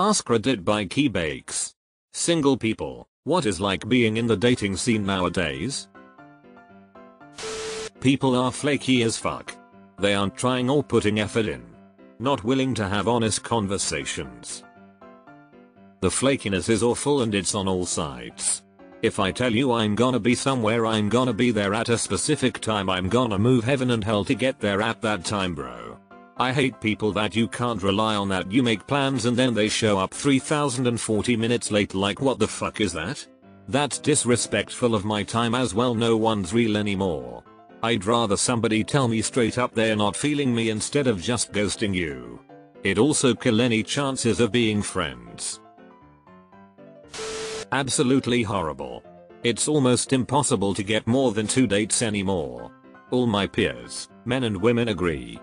AskReddit by Key Bakes. Single people, what is like being in the dating scene nowadays? People are flaky as fuck. They aren't trying or putting effort in. Not willing to have honest conversations. The flakiness is awful and it's on all sides. If I tell you I'm gonna be somewhere, I'm gonna be there at a specific time, I'm gonna move heaven and hell to get there at that time, bro. I hate people that you can't rely on, that you make plans and then they show up 3040 minutes late. Like, what the fuck is that? That's disrespectful of my time as well. No one's real anymore. I'd rather somebody tell me straight up they're not feeling me instead of just ghosting you. It also kill any chances of being friends. Absolutely horrible. It's almost impossible to get more than 2 dates anymore. All my peers, men and women, agree.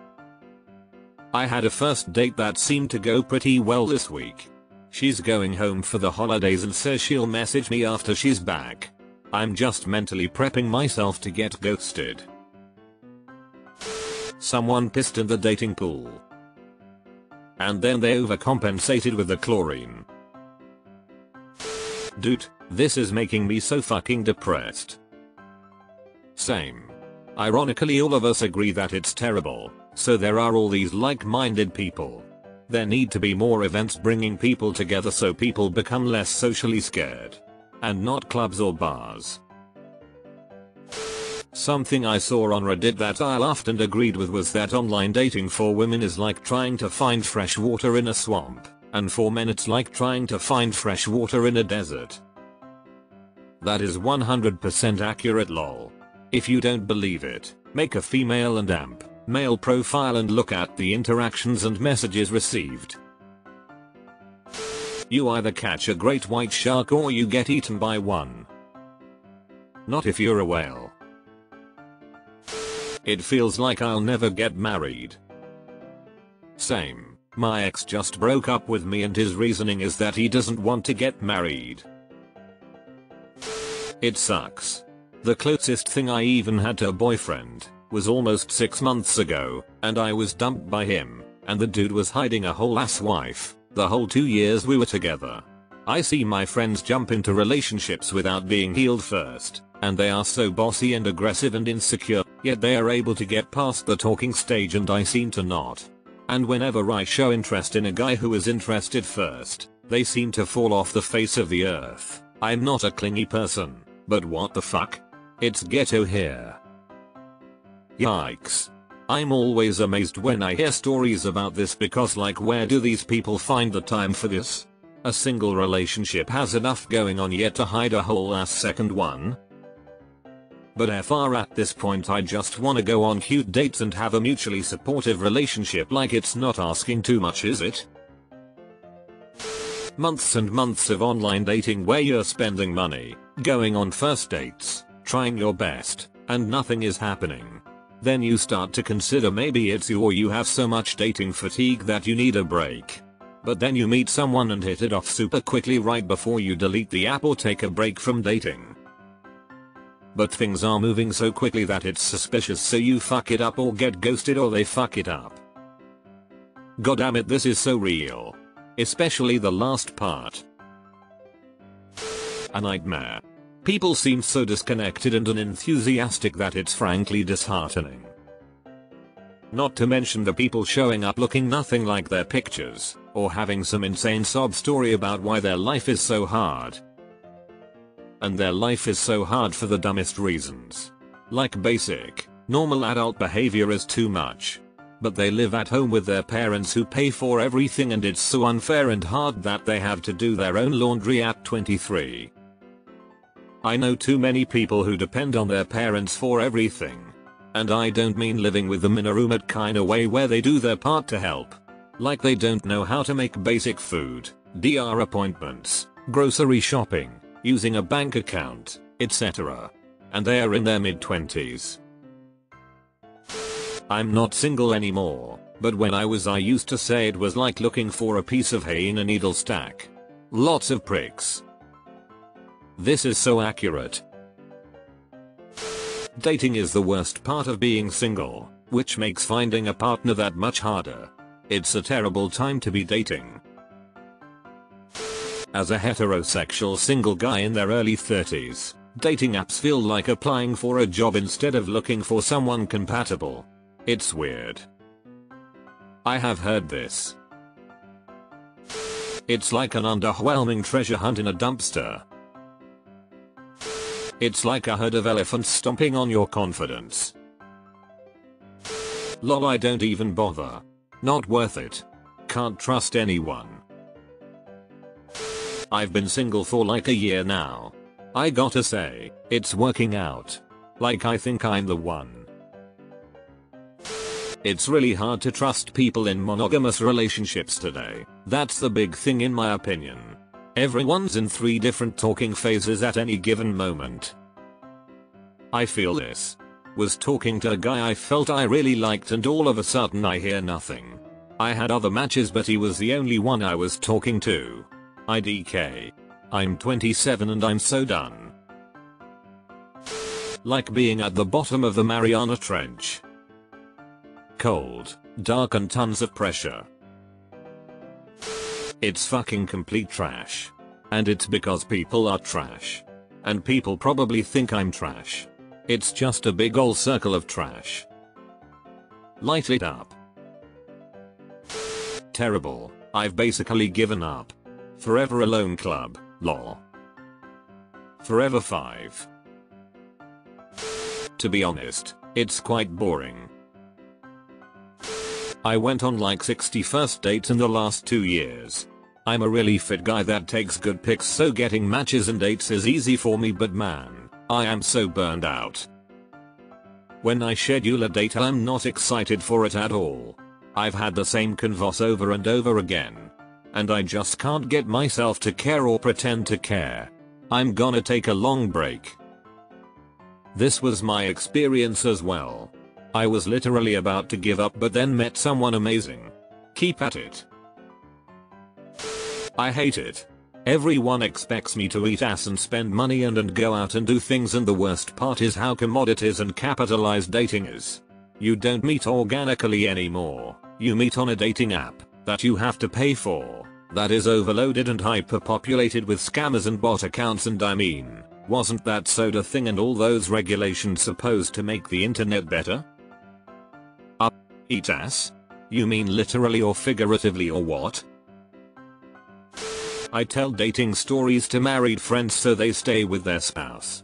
I had a first date that seemed to go pretty well this week. She's going home for the holidays and says she'll message me after she's back. I'm just mentally prepping myself to get ghosted. Someone pissed in the dating pool. And then they overcompensated with the chlorine. Dude, this is making me so fucking depressed. Same. Ironically, all of us agree that it's terrible, so there are all these like-minded people. There need to be more events bringing people together so people become less socially scared. And not clubs or bars. Something I saw on Reddit that I laughed and agreed with was that online dating for women is like trying to find fresh water in a swamp, and for men it's like trying to find fresh water in a desert. That is 100% accurate, lol. If you don't believe it, make a female and male profile and look at the interactions and messages received. You either catch a great white shark or you get eaten by one. Not if you're a whale. It feels like I'll never get married. Same. My ex just broke up with me and his reasoning is that he doesn't want to get married. It sucks. The closest thing I even had to a boyfriend was almost 6 months ago, and I was dumped by him, and the dude was hiding a whole ass wife the whole 2 years we were together. I see my friends jump into relationships without being healed first, and they are so bossy and aggressive and insecure, yet they are able to get past the talking stage and I seem to not. And whenever I show interest in a guy who is interested first, they seem to fall off the face of the earth. I'm not a clingy person, but what the fuck? It's ghetto here. Yikes. I'm always amazed when I hear stories about this because, like, where do these people find the time for this? A single relationship has enough going on yet to hide a whole ass second one? But FR, at this point I just wanna go on cute dates and have a mutually supportive relationship. Like, it's not asking too much, is it? Months and months of online dating where you're spending money, going on first dates, trying your best, and nothing is happening. Then you start to consider maybe it's you or you have so much dating fatigue that you need a break. But then you meet someone and hit it off super quickly right before you delete the app or take a break from dating. But things are moving so quickly that it's suspicious, so you fuck it up or get ghosted or they fuck it up. God damn it, this is so real. Especially the last part. A nightmare. People seem so disconnected and unenthusiastic that it's frankly disheartening. Not to mention the people showing up looking nothing like their pictures, or having some insane sob story about why their life is so hard. And their life is so hard for the dumbest reasons. Like, basic, normal adult behavior is too much. But they live at home with their parents who pay for everything, and it's so unfair and hard that they have to do their own laundry at 23. I know too many people who depend on their parents for everything. And I don't mean living with them in a roommate kinda way where they do their part to help. Like, they don't know how to make basic food, DR appointments, grocery shopping, using a bank account, etc. And they are in their mid-20s. I'm not single anymore, but when I used to say it was like looking for a piece of hay in a needle stack. Lots of pricks. This is so accurate. Dating is the worst part of being single, which makes finding a partner that much harder. It's a terrible time to be dating. As a heterosexual single guy in their early 30s, dating apps feel like applying for a job instead of looking for someone compatible. It's weird. I have heard this. It's like an underwhelming treasure hunt in a dumpster. It's like a herd of elephants stomping on your confidence. Lol, I don't even bother. Not worth it. Can't trust anyone. I've been single for like a year now. I gotta say, it's working out. Like I think I'm the one. It's really hard to trust people in monogamous relationships today. That's the big thing in my opinion. Everyone's in 3 different talking phases at any given moment. I feel this. Was talking to a guy I felt I really liked and all of a sudden I hear nothing. I had other matches but he was the only one I was talking to. IDK. I'm 27 and I'm so done. Like being at the bottom of the Mariana Trench. Cold, dark and tons of pressure. It's fucking complete trash. And it's because people are trash. And people probably think I'm trash. It's just a big ol' circle of trash. Light it up. Terrible. I've basically given up. Forever Alone Club, lol. Forever 5. To be honest, it's quite boring. I went on like 60 first dates in the last 2 years. I'm a really fit guy that takes good pics, so getting matches and dates is easy for me, but man, I am so burned out. When I schedule a date I'm not excited for it at all. I've had the same convos over and over again. And I just can't get myself to care or pretend to care. I'm gonna take a long break. This was my experience as well. I was literally about to give up but then met someone amazing. Keep at it. I hate it. Everyone expects me to eat ass and spend money and go out and do things, and the worst part is how commoditized and capitalized dating is. You don't meet organically anymore. You meet on a dating app that you have to pay for, that is overloaded and hyperpopulated with scammers and bot accounts, and I mean, wasn't that soda thing and all those regulations supposed to make the internet better? Eat ass? You mean literally or figuratively or what? I tell dating stories to married friends so they stay with their spouse.